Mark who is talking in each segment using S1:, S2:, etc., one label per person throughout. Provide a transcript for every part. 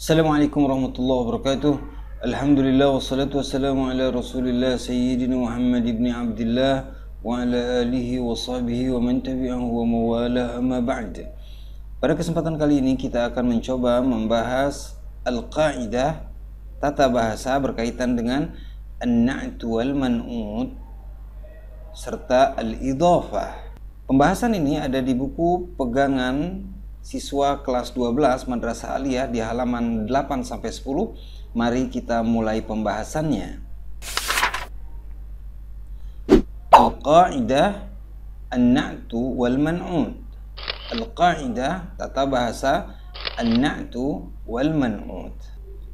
S1: Assalamualaikum warahmatullahi wabarakatuh. Alhamdulillah wassalatu wassalamu ala Rasulillah Sayyidina Muhammad ibn Abdullah wa ala alihi wa sahbihi wa man tabi'ahu wa mawala amma ba'd. Pada kesempatan kali ini kita akan mencoba membahas al-qaidah tata bahasa berkaitan dengan an-na'tu wal man'ut serta al-idhafah. Pembahasan ini ada di buku pegangan siswa kelas 12 Madrasah Aliyah di halaman 8-10. Mari kita mulai pembahasannya. Al-qaidah an-na'tu wal man'ut. Al-qaidah tata bahasa an-na'tu wal man'ut.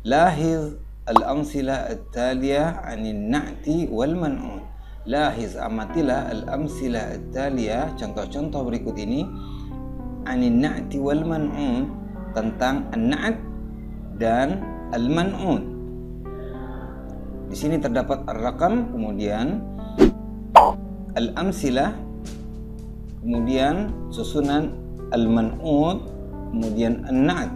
S1: Lahiz al-amsilah at-taliyah 'anil na'ti wal man'ut. Lahiz, amatilah al-amsilah at-taliyah, contoh-contoh berikut ini, anin na'ti wal man'ut, tentang an-na'at dan al-man'ut. Di sini terdapat ar-raqam, kemudian al-amsilah, kemudian susunan al-man'ut, kemudian an-na'at.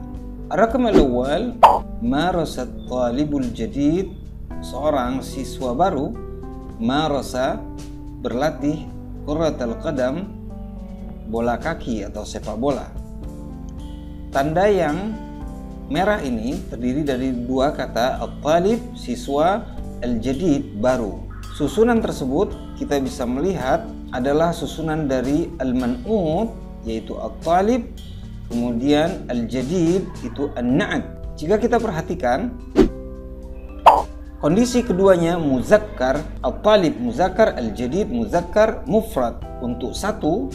S1: Ar-raqam al-awwal, marasa talibul jadid, seorang siswa baru, marasa berlatih, qurratal qadam, bola kaki atau sepak bola. Tanda yang merah ini terdiri dari dua kata, at-talib, siswa, al-jadid, baru. Susunan tersebut kita bisa melihat adalah susunan dari al-man'ut, yaitu at-talib, kemudian al-jadid itu an-na'at. Jika kita perhatikan, kondisi keduanya muzakkar, at-talib muzakkar, al-jadid muzakkar mufrad. Untuk satu,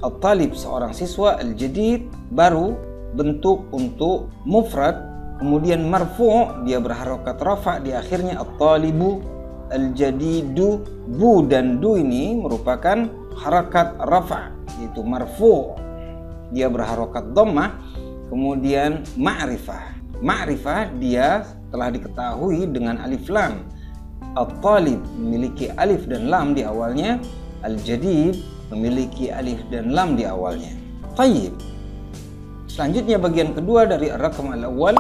S1: at-talib seorang siswa, al-jadid baru, bentuk untuk mufrad, kemudian marfu', dia berharokat rafa di akhirnya, at-talibu, al-jadidu, bu dan du ini merupakan harakat rafa, yaitu marfu', dia berharokat dhammah. Kemudian ma'rifah, ma'rifah dia telah diketahui dengan alif lam. At-talib memiliki alif dan lam di awalnya, al-jadid memiliki alif dan lam di awalnya. Tayyib. Selanjutnya bagian kedua dari ar-raqam al-awwal,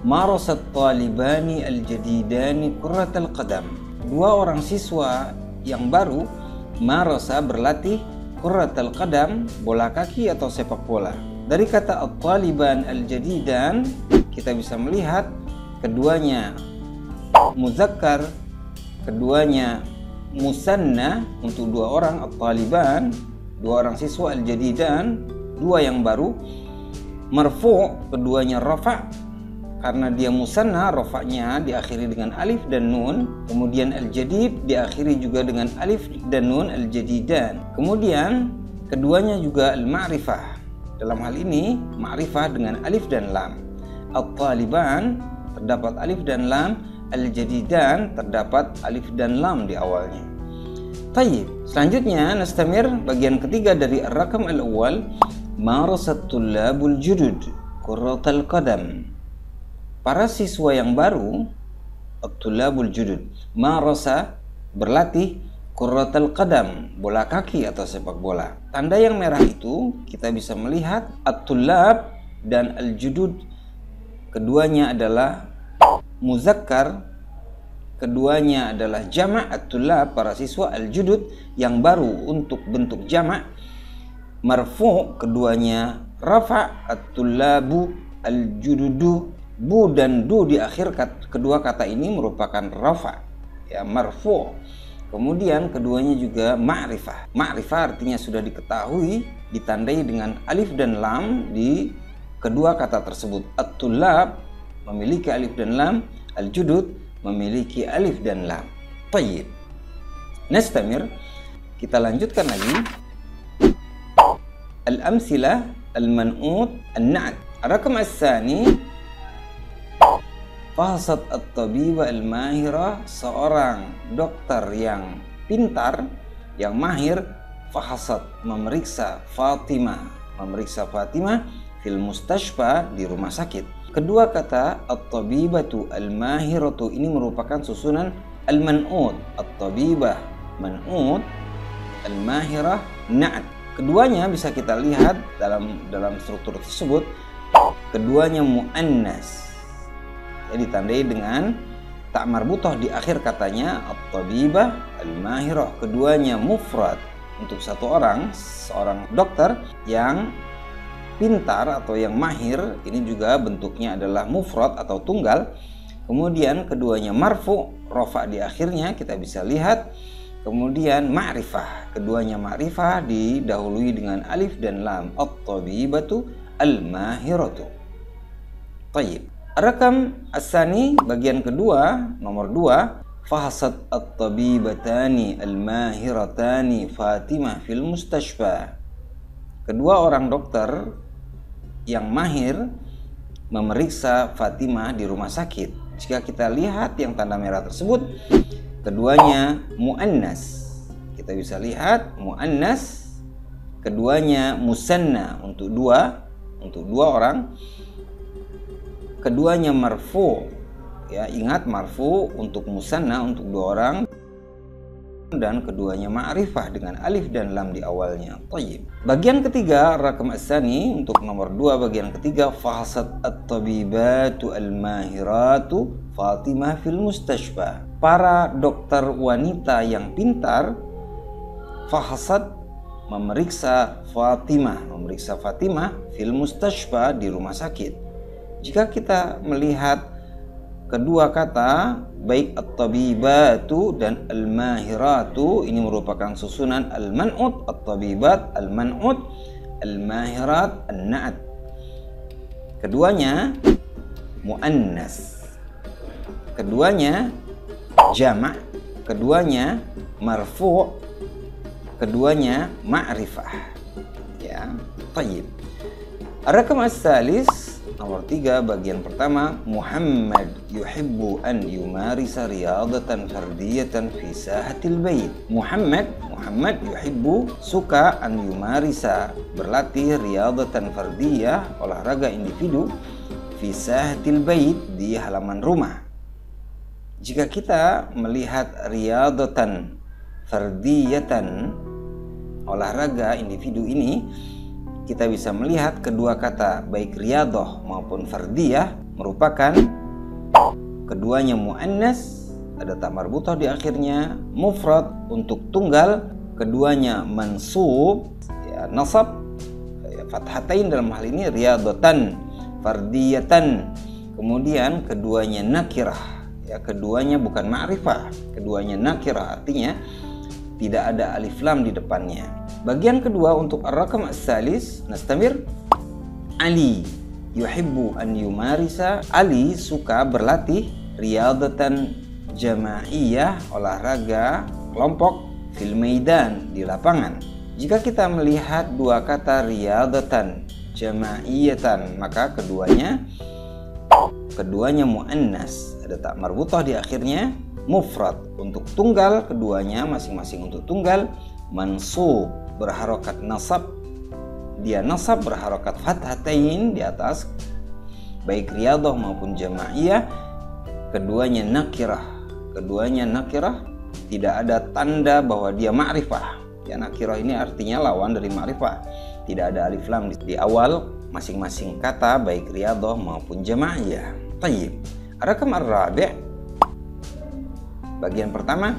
S1: marasat talibani al-jadidani qurratal qadam. Dua orang siswa yang baru, marasa berlatih, qurratal qadam, bola kaki atau sepak bola. Dari kata at-taliban al-jadidan kita bisa melihat keduanya muzakkar, keduanya musanna untuk dua orang, at-taliban, dua orang siswa, al-jadidan, dua yang baru. Marfu', keduanya rafa, karena dia musanna, rafa'nya diakhiri dengan alif dan nun. Kemudian al-jadid diakhiri juga dengan alif dan nun, al-jadidan. Kemudian keduanya juga al-ma'rifah, dalam hal ini ma'rifah dengan alif dan lam. At-taliban terdapat alif dan lam, al-jadidan terdapat alif dan lam di awalnya. Tayyib. Selanjutnya nastamir bagian ketiga dari ar-raqam al-awwal, marasat tullabul judud qurratal qadam. Para siswa yang baru, at-tullabul judud, marasa berlatih, qurratal qadam, bola kaki atau sepak bola. Tanda yang merah itu kita bisa melihat at-tullab dan al-judud, keduanya adalah muzakkar, keduanya adalah jamak, at-tullab para siswa, al-judud yang baru untuk bentuk jamak, marfu', keduanya rafa, at-tullabu, al-jududu, bu dan du di akhir kedua kata ini merupakan rafa, ya, marfu'. Kemudian keduanya juga ma'rifah. Ma'rifah artinya sudah diketahui, ditandai dengan alif dan lam di kedua kata tersebut. At-tullab memiliki alif dan lam, al-judud memiliki alif dan lam. Tayyib. Nastamir, kita lanjutkan lagi. Al-amsilah al-man'ut an-na'at. Ar-raqam as-sani, fahsat at-tabiba al-mahira, seorang dokter yang pintar, yang mahir, fahsat memeriksa Fatimah, fil mustashfa, di rumah sakit. Kedua kata at-tabibatu al-mahiratu ini merupakan susunan al-man'ut. At-tabibah man'ut, al-mahirah na'at. Keduanya bisa kita lihat dalam struktur tersebut, keduanya muannas. ya, ditandai dengan tak marbutoh di akhir katanya, at-tabibah, al-mahirah. Keduanya mufrad untuk satu orang, seorang dokter yang pintar atau yang mahir. Ini juga bentuknya adalah mufrad atau tunggal. Kemudian keduanya marfu, rofa di akhirnya kita bisa lihat. Kemudian ma'rifah, keduanya ma'rifah didahului dengan alif dan lam, at-tabibatu al-mahiratu. Tayyib. Rakam as-sani, bagian kedua, nomor 2, fahasat at-tabibatani al-mahiratani Fatimah fil mustashfa. Kedua orang dokter yang mahir memeriksa Fatimah di rumah sakit. Jika kita lihat yang tanda merah tersebut, keduanya muannas. Kita bisa lihat muannas. Keduanya musanna untuk dua orang. Keduanya marfu. Ya, ingat marfu untuk musanna untuk dua orang, dan keduanya ma'rifah dengan alif dan lam di awalnya. Tayyib. Bagian ketiga, rakam as-sani untuk nomor 2, bagian ketiga, fahasat at-tabibatu al-mahiratu Fatimah fil mustashfa. Para dokter wanita yang pintar, fahasat memeriksa Fatimah fil mustashfa di rumah sakit. Jika kita melihat kedua kata baik at-tabibatu dan al-mahiratu, ini merupakan susunan al-man'ut, at-tabibat al-man'ut, al-mahirat an-na'at. Keduanya muannas, keduanya jama', keduanya marfu', keduanya ma'rifah. Ya, tayyib. Ar-rakam as-salis, nomor 3, bagian pertama, Muhammad yuhibbu an yumarisa riyadatan fardiyatan fi sahatil bait. Muhammad yuhibbu, suka, an yumarisa, berlatih, riyadatan fardiyah, olahraga individu, fi sahatil bait, di halaman rumah. Jika kita melihat riyadatan fardiyatan, olahraga individu ini, kita bisa melihat kedua kata baik riyadah maupun fardiyah merupakan keduanya muannas, ada tak marbutah di akhirnya, mufrad untuk tunggal, keduanya mansub, ya, nasab, ya, fathatain dalam hal ini, riyadatan, fardiyatan. Kemudian keduanya nakirah, ya, keduanya bukan ma'rifah, keduanya nakirah, artinya tidak ada alif lam di depannya. Bagian kedua untuk ar-rakam as-salis, nastamir. Ali yuhibbu an yumarisa, Ali suka berlatih, riyadatan jama'iyah, olahraga kelompok, fil maidan, di lapangan. Jika kita melihat dua kata riyadatan jama'iyatan, maka keduanya muannas, ada tak marbutah di akhirnya, mufrad untuk tunggal, keduanya masing-masing untuk tunggal, mansub berharokat nasab, dia nasab berharokat fathatain di atas, baik riyadah maupun jama'iyah. Keduanya nakirah, tidak ada tanda bahwa dia ma'rifah. Ya, nakirah ini artinya lawan dari ma'rifah, tidak ada alif lam di awal masing-masing kata baik riyadah maupun jama'iyah. Tayyib. Rakam ar-rabi', bagian pertama,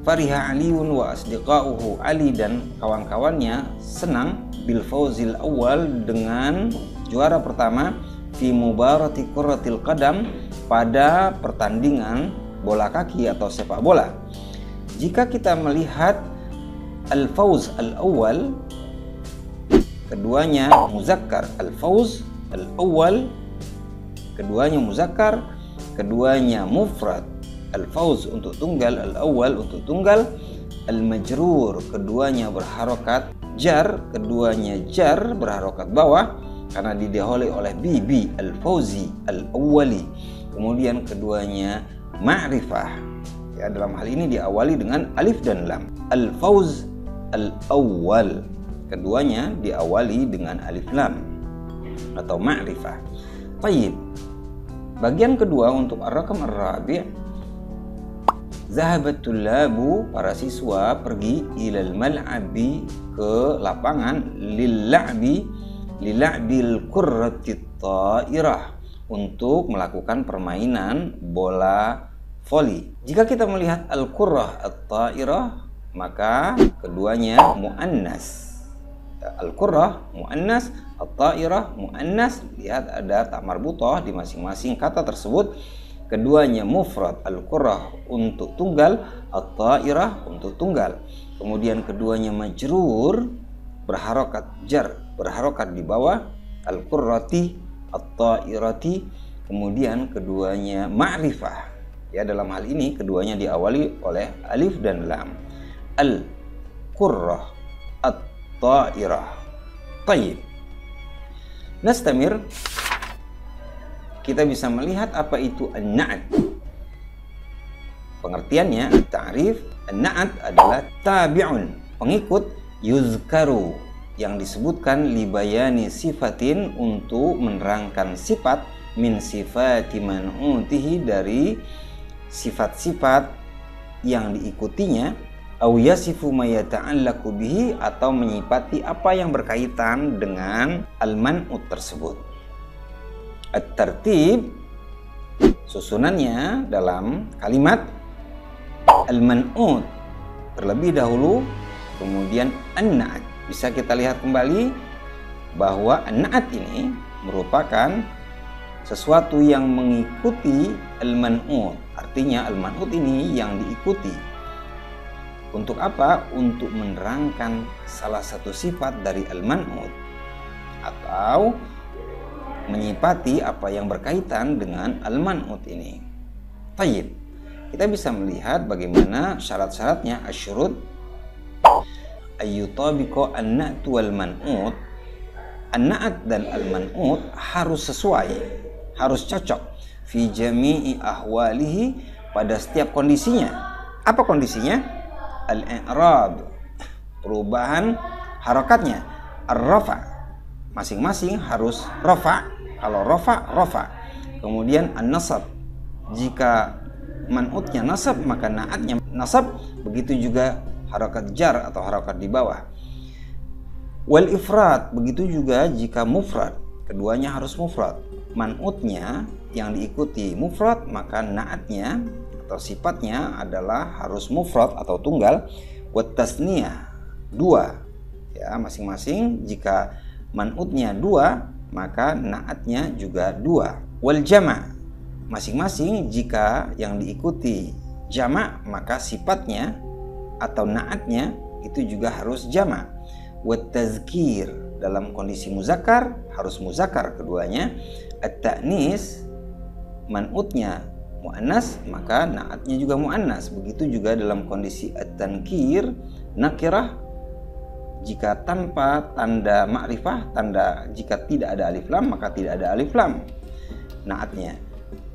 S1: fariha Aliun wa asdiqa'uhu, Ali dan kawan-kawannya senang, bil fawzil awal, dengan juara pertama, fi mubarati qurratil qadam, pada pertandingan bola kaki atau sepak bola. Jika kita melihat al-fawz al-awwal, keduanya muzakkar, al-fawz al-awwal, keduanya muzakkar, keduanya mufrad. Al-fawz untuk tunggal, al-awwal untuk tunggal, al-majrur keduanya berharokat jar, keduanya jar berharokat bawah karena didahului oleh bi al-fawzi al-awwali. Kemudian keduanya ma'rifah, ya, dalam hal ini diawali dengan alif dan lam. Al-fawz al-awwal, keduanya diawali dengan alif lam atau ma'rifah. Tayyib. Bagian kedua untuk ar-rakam ar-rabi', zahabat tullabu, para siswa pergi, ilal mal'abi, ke lapangan, lil-la'bil qurratit ta'irah, untuk melakukan permainan bola voli. Jika kita melihat al-qurrah at-ta'irah, maka keduanya muannas. Al-qurrah muannas, at-ta'irah muannas. Lihat ada ta marbutah di masing-masing kata tersebut. Keduanya mufrad, al-qurrah untuk tunggal, at-ta'irah untuk tunggal. Kemudian keduanya majrur, berharokat jar, berharokat di bawah, al-qurrati, at-ta'irati. Kemudian keduanya ma'rifah. Ya, dalam hal ini keduanya diawali oleh alif dan lam. Al-qurrah, at-ta'irah. Tayyib. Nastamir. Kita bisa melihat apa itu an-na'at. Pengertiannya, ta'rif, an-na'at adalah tabi'un, pengikut, yuzkaru, yang disebutkan libayani sifatin, untuk menerangkan sifat, min sifati man'utihi, dari sifat-sifat yang diikutinya, au yasifu ma yata'allaqu bihi, atau menyifati apa yang berkaitan dengan al-man'ut tersebut. At-tartib, susunannya dalam kalimat al-man'ut, terlebih dahulu, kemudian an-na'at. Bisa kita lihat kembali bahwa an-na'at ini merupakan sesuatu yang mengikuti al-man'ut. Artinya al-man'ut ini yang diikuti. Untuk apa? Untuk menerangkan salah satu sifat dari al-man'ut, atau menyifati apa yang berkaitan dengan al-man'ut ini. Tayyib. Kita bisa melihat bagaimana syarat-syaratnya. Asyurut ayyutabiqo an-na'tu wal man'ut. An-na'at dan al-man'ut harus sesuai, harus cocok, fi jami'i ahwalihi, pada setiap kondisinya. Apa kondisinya? Al-i'rab, perubahan harokatnya. Ar-rafa, masing-masing harus rafa. Kalau rafa. Kemudian an-nasab, jika man'utnya nasab maka na'atnya nasab. Begitu juga harokat jar atau harokat di bawah. Wal ifrad, begitu juga jika mufrad, keduanya harus mufrad. Man'utnya yang diikuti mufrad, maka na'atnya atau sifatnya adalah harus mufrad atau tunggal. Wat tasniyah, dua. Ya, masing-masing jika man'utnya dua, maka na'atnya juga dua. Wal jama', masing-masing jika yang diikuti jama', maka sifatnya atau na'atnya itu juga harus jama'. Wat tazkir, dalam kondisi muzakkar harus muzakkar keduanya. At-ta'nis, man'utnya muannas, maka na'atnya juga muannas. Begitu juga dalam kondisi at-tankir, nakirah, jika tanpa tanda ma'rifah, tanda jika tidak ada alif lam, maka tidak ada alif lam na'atnya.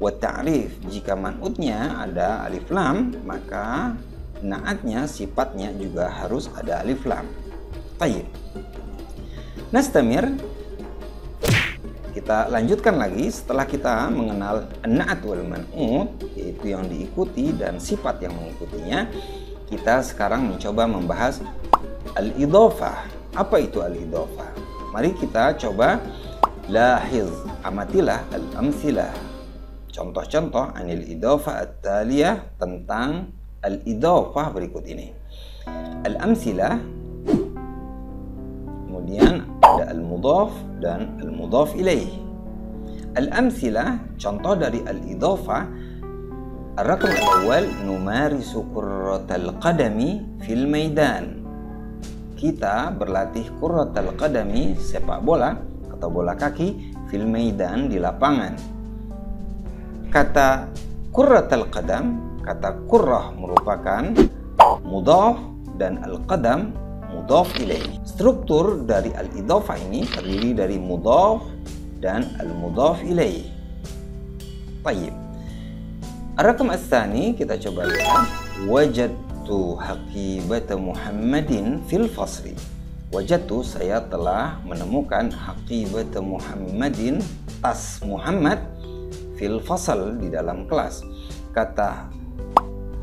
S1: Wa ta'rif, jika man'utnya ada alif lam, maka na'atnya, sifatnya juga harus ada alif lam. Tayyib. Nastamir. Kita lanjutkan lagi setelah kita mengenal an-na'at wal man'ut, yaitu yang diikuti dan sifat yang mengikutinya. Kita sekarang mencoba membahas al-idhofah. Apa itu al-idhofah? Mari kita coba lahiz, amatilah al-amsilah, contoh-contoh anil idhofah at-taliyah, tentang al-idhofah berikut ini. Al-amsilah, kemudian ada al-mudhaf dan al-mudhaf ilaih. Al-amsilah, contoh dari al-idhofah. Ar-raqam al-awwal, numarisu qurratal qadami fil maidan. Kita berlatih qurratal qadami, sepak bola atau bola kaki, fil maidan, di lapangan. Kata qurratal qadam, kata qurrah merupakan mudhaf dan al-qadam mudhaf ilaih. Struktur dari al-idhofah ini terdiri dari mudhaf dan al-mudhaf ilaih. Tayyib. Ar-raqam ats-tsani, kita coba lihat. Wajadtu haqibata Muhammadin fil fasli. Wajadtu, saya telah menemukan haqibata Muhammadin, tas Muhammad, fil fasal, di dalam kelas. Kata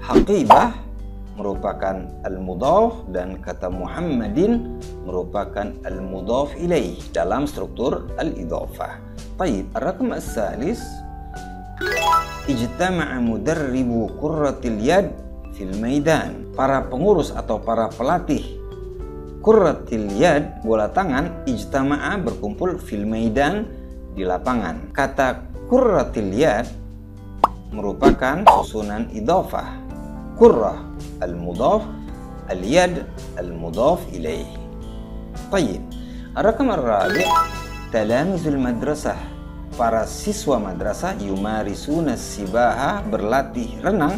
S1: haqibah merupakan al-mudhaf dan kata Muhammadin merupakan al-mudhaf ilaih dalam struktur al-idhafah. Baik, ar-raqam as-salis, ijtama'a mudarribu qurratil yad fil maidan. Para pengurus atau para pelatih qurratil yad, bola tangan, ijtama'a berkumpul fil maidan, di lapangan. Kata qurratil yad merupakan susunan idhafah. Qurrah al-mudhaf, al-yad al-mudhaf ilaih. Baik, ar-raqam ar-rabi', talamizul madrasah. Para siswa madrasah yumarisuna sibaha, berlatih renang,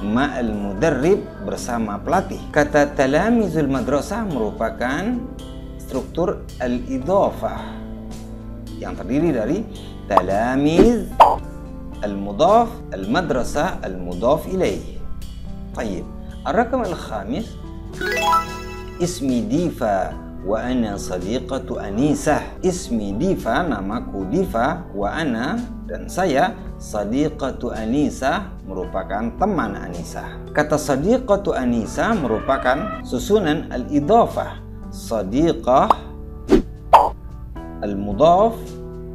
S1: ma'al mudarrib, bersama pelatih. Kata talamizul madrasah merupakan struktur al-idhafah yang terdiri dari talamiz al-mudhaf, al-madrasah al-mudhaf ilaih. Baik, ar-raqam al-khamis, ismi Diva wa ana sadiqatu Anisah. Ismi Diva, namaku Diva, wa ana, dan saya, sadiqatu Anisah, merupakan teman Anisah. Kata sadiqatu Anisah merupakan susunan al-idhafah. Sadiqah al-mudhaf,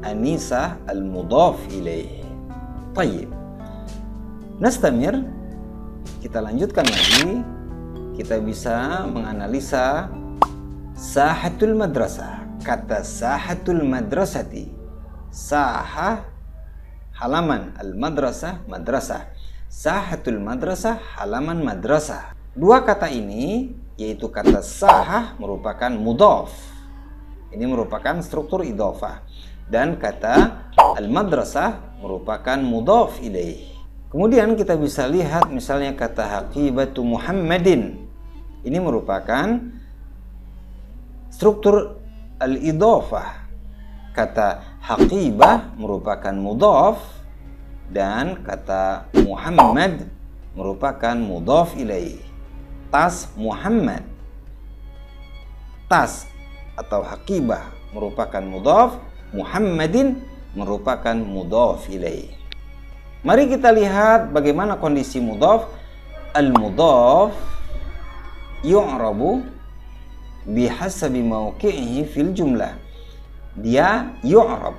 S1: Anisah al-mudhaf ilaih. Baik, nastamir, kita lanjutkan lagi. Kita bisa menganalisa sahatul madrasah. Kata sahatul madrasati, sahah halaman, al-madrasah madrasah. Sahatul madrasah halaman madrasah. Dua kata ini, yaitu kata sahah merupakan mudhaf. Ini merupakan struktur idhafah, dan kata al-madrasah merupakan mudhaf ilaih. Kemudian kita bisa lihat misalnya kata haqibatu Muhammadin. Ini merupakan struktur al-idhafah. Kata haqibah merupakan mudhaf dan kata Muhammad merupakan mudhaf ilaih. Tas Muhammad, tas atau haqibah merupakan mudhaf, Muhammadin merupakan mudhaf ilaih. Mari kita lihat bagaimana kondisi mudhaf. Al-mudhaf yu'rabu bihasabi mauqi'ihi fil jumlah. Dia yu'rab,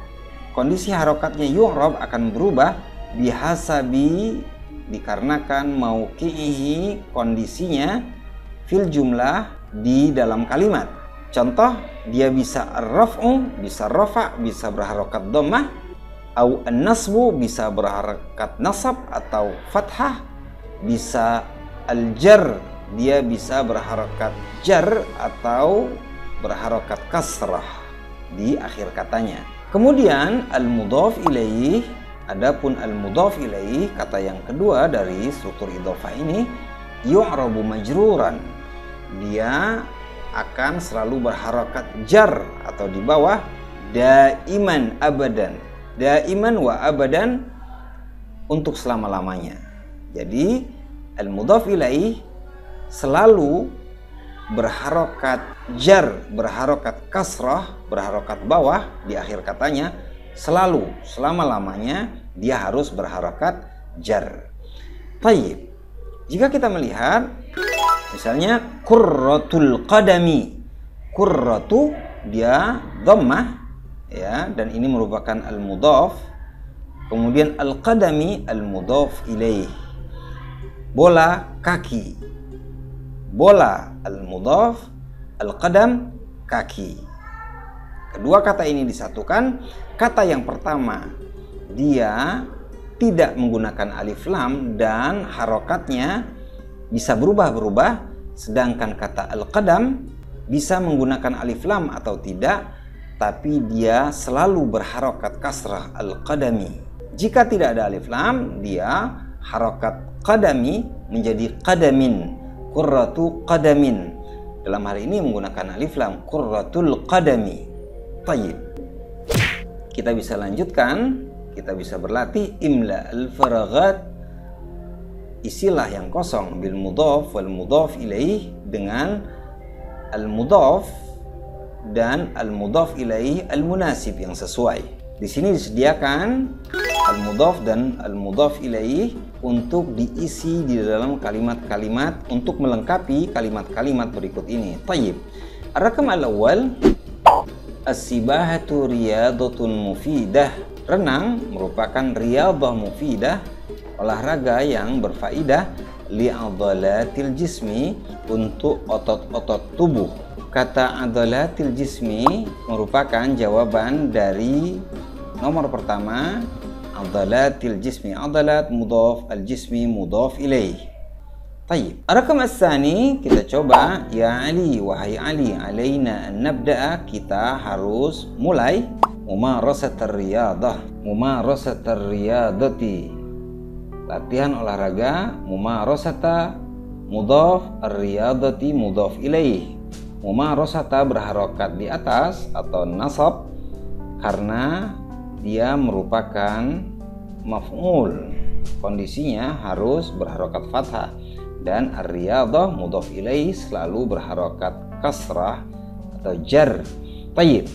S1: kondisi harokatnya yu'rab akan berubah bihasabi, dikarenakan mauqi'ihi, kondisinya, fil jumlah, di dalam kalimat. Contoh, dia bisa ar-raf'u, bisa rafa', bisa berharokat dhammah, au an-nasbu, bisa berharokat nasab atau fathah, bisa al-jar, dia bisa berharokat jar atau berharokat kasrah di akhir katanya. Kemudian al-mudhaf ilaih, adapun al-mudhaf ilaih, kata yang kedua dari struktur idhafah ini, yu'rabu majruran, dia akan selalu berharokat jar atau di bawah, daiman abadan, daiman wa abadan, untuk selama-lamanya. Jadi al-mudhaf ilaih selalu berharokat jar, berharokat kasrah, berharokat bawah di akhir katanya, selalu, selama-lamanya dia harus berharokat jar. Baik, jika kita melihat misalnya qurratul qadami, qurratu dia dhammah ya, dan ini merupakan al-mudhaf. Kemudian al-qadami al-mudhaf ilaih, bola kaki, bola al-mudhaf, al-qadam kaki. Kedua kata ini disatukan. Kata yang pertama dia tidak menggunakan alif lam dan harokatnya bisa berubah-berubah, sedangkan kata al-qadam bisa menggunakan alif lam atau tidak, tapi dia selalu berharokat kasrah al-qadami. Jika tidak ada alif lam, dia harokat qadami menjadi qadamin, qurratu qadamin. Dalam hal ini menggunakan alif lam, qurratul qadami. Tayyib. Kita bisa lanjutkan, kita bisa berlatih imla al-faraghat, isilah yang kosong bil mudhaf wal mudhaf ilaih, dengan al-mudhaf dan al-mudhaf ilaih al-munasib yang sesuai. Di sini disediakan al-mudhaf dan al-mudhaf ilaih untuk diisi di dalam kalimat-kalimat untuk melengkapi kalimat-kalimat berikut ini. Tayyib. Ar-rakam al-awwal, as-sibahatu riyadatun mufidah. Renang merupakan riyadah mufidah, olahraga yang berfaedah, li'adhalatil jismi, untuk otot-otot tubuh. Kata adhalatil jismi merupakan jawaban dari nomor pertama, adhalatil jismi. Adhalat mudhaf, al-jismi mudhaf ilaih. Tayyib. Ar-rakam as-sani, kita coba. Ya Ali, wahai Ali, alaina an nabda'a, kita harus mulai mumarasatar riyadah, mumarasatar riyadati, latihan olahraga. Mumarasata mudhaf, ar-riyadati mudhaf ilaih. Mumarasata berharokat di atas atau nasab karena dia merupakan maf'ul, kondisinya harus berharokat fathah, dan ar-riyadah mudhaf ilaih selalu berharokat kasrah atau jar. Tayyib.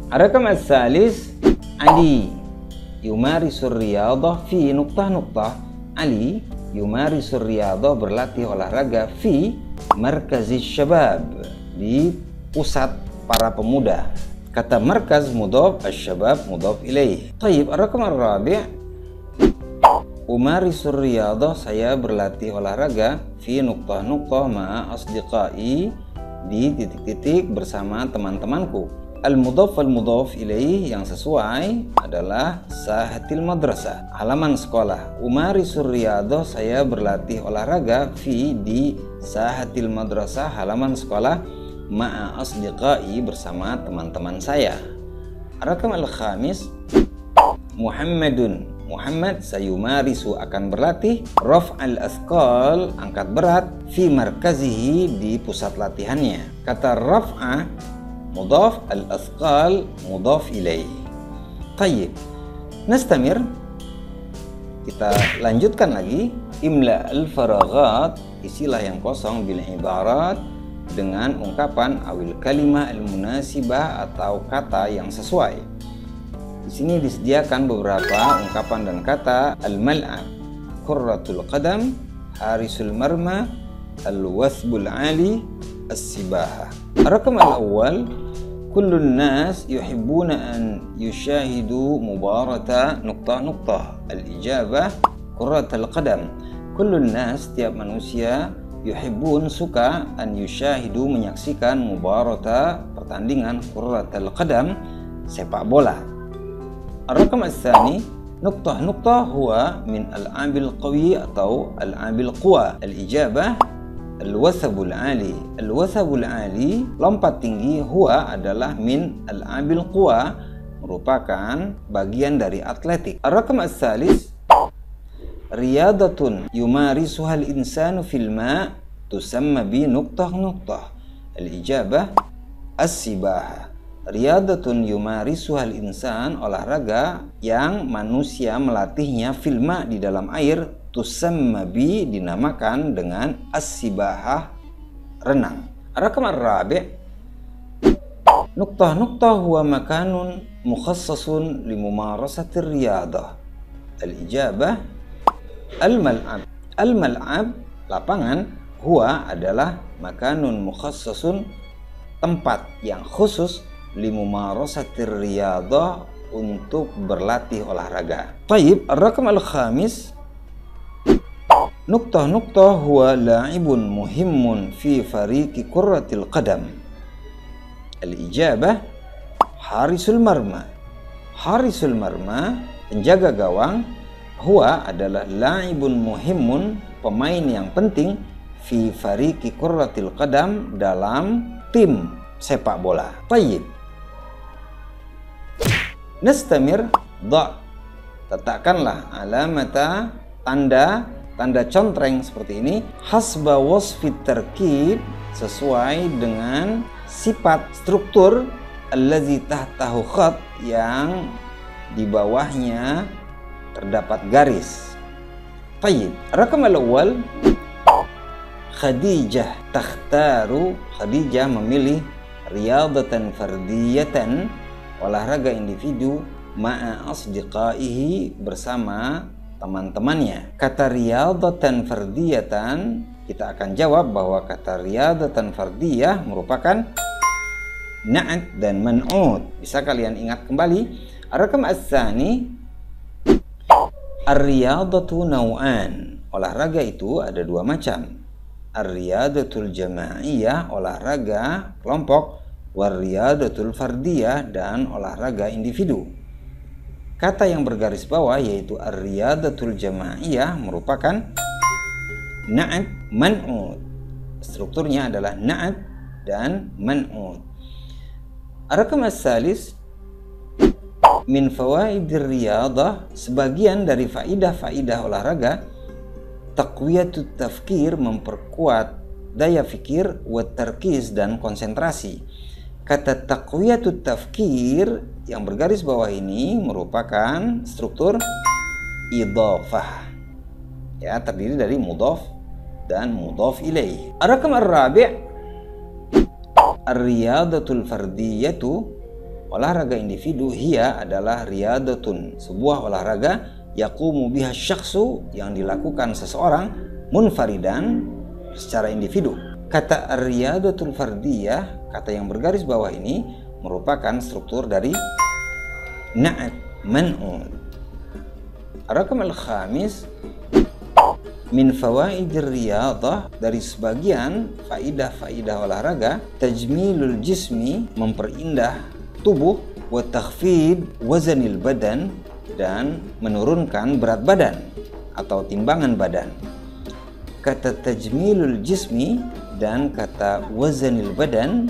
S1: Ar-rakam as-salis, Ali yumarisur riyadah fi nuqtah. Ali yumarisur riyadah, berlatih olahraga, fi markaziz syabab, di pusat para pemuda. Kata markaz mudhaf, asy-syabab mudhaf ilaih. Tayyib. Ar-rakam ar-rabi', umarisur riyadah, saya berlatih olahraga, fi nuqtah ma'a asdiqai, di titik-titik bersama teman-temanku. Al-mudhaf al-mudhaf ilaih yang sesuai adalah sahatil madrasah, halaman sekolah. Umarisur riyadah, saya berlatih olahraga, fi, di sahatil madrasah, halaman sekolah, ma'a asdiqai, bersama teman-teman saya. Ar-rakam al-khamis, Muhammadun, Muhammad sayumarisu, akan berlatih, raf'al athqal, angkat berat, fi markazihi, di pusat latihannya. Kata raf'a mudhaf, al-athqal mudhaf ilaih. Tayyib. Nastamir, kita lanjutkan lagi. Imla al-faraghat, isilah yang kosong, bil ibarat, dengan ungkapan awil kalimah al-munasibah, atau kata yang sesuai. Di sini disediakan beberapa ungkapan dan kata. Al-mal'ab, qurratul qadam, harisul marma, al-wathbul ali, as-sibaha. Ar-rakam al-awwal, kullun nas yuhibbuna an yushahidu mubarata nuqtah. Al-ijabah qurratul qadam. Kullun nas, setiap manusia, yuhibbun, suka, an yushahidu, menyaksikan, mubarata, pertandingan, qurratul qadam, sepak bola. Ar-rakam as-tsani, nuqtah huwa min al-abil qawi atau al-abil quwa. Al-ijabah al-wasabul ali. Al-wasabul ali, lompat tinggi, huwa adalah min al-abil quwa, merupakan bagian dari atletik. Ar-rakam as-salis, riyadatun yumarisuhal insanu fil ma' tusamma bi nuqtah. Al-ijabah as-sibaha. Riyadatun yumarisuhal insan, olahraga yang manusia melatihnya, fil ma', di dalam air, tusamma bi, dinamakan dengan as-sibahah, renang. Ar-rakam ar-rabi', nuqtah huwa makanun mukhassasun limumarasatir riyadah. Al-ijabah al-mal'ab. Al-mal'ab, lapangan, huwa adalah makanun mukhassasun, tempat yang khusus, limumarasatir riyadah, untuk berlatih olahraga. Tayyib. Ar-rakam al-khamis, nuqtah huwa la'ibun muhimmun fi fariqi qurratil qadam. Al-ijabah harisul marma. Harisul marma, penjaga gawang, huwa adalah la'ibun muhimmun, pemain yang penting, fi fariqi qurratil qadam, dalam tim sepak bola. Tayyib. Nastamir, da', letakkanlah alamata, tanda contreng seperti ini, hasba wasfit tarkib, sesuai dengan sifat struktur, allazi tahtahu khat, yang di bawahnya terdapat garis. Tayyib. Rakam al-awwal, Khadijah takhtaru, Khadijah memilih, riyadatan fardiyatan, olahraga individu, ma'a asdiqaihi, bersama teman-temannya. Kata riyadatan fardiyatan, kita akan jawab bahwa kata riyadatan fardiyah merupakan na'at dan man'ut. Bisa kalian ingat kembali? Ar-rakam ats-tsani, ar-riyadatu naw'an. Olahraga itu ada dua macam. Ar-riyadatul jama'iyah, olahraga kelompok, war-riyadatul fardiyah, dan olahraga individu. Kata yang bergaris bawah yaitu ar-riyadatul jama'iyah merupakan na'at man'ut. Strukturnya adalah na'at dan man'ut. Ar-rakam ats-tsalis, min fawaidir riyadah, sebagian dari faidah-faidah olahraga, taqwiyatut tafkir, memperkuat daya fikir, wa tarkiz, dan konsentrasi. Kata taqwiyatut tafkir yang bergaris bawah ini merupakan struktur idhafah, ya, terdiri dari mudhaf dan mudhaf ilaih. Ar-rakam ar-rabi', ar-riyadatul fardiyatu, olahraga individu, hiya adalah riyadatun, sebuah olahraga, yaqumu biha syakhsu, yang dilakukan seseorang, munfaridan, secara individu. Kata ar-riyadatul fardiyah, kata yang bergaris bawah ini merupakan struktur dari na'at man'ut. Ar-rakam al-khamis, min fawaidir riyadah, dari sebagian faidah-faidah olahraga, tajmilul jismi, memperindah tubuh, wa takhfid wazanil badan, dan menurunkan berat badan atau timbangan badan. Kata tajmilul jismi dan kata wazanil badan,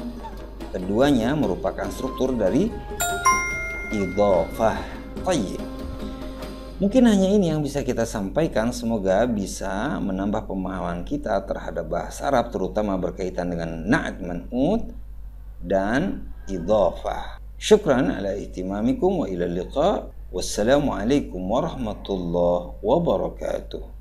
S1: keduanya merupakan struktur dari idhafah. Tayyib. Mungkin hanya ini yang bisa kita sampaikan. Semoga bisa menambah pemahaman kita terhadap bahasa Arab, terutama berkaitan dengan na'at man'ut dan idhafah. Syukran ala ihtimamikum wa ila liqa. Wassalamualaikum warahmatullahi wabarakatuh.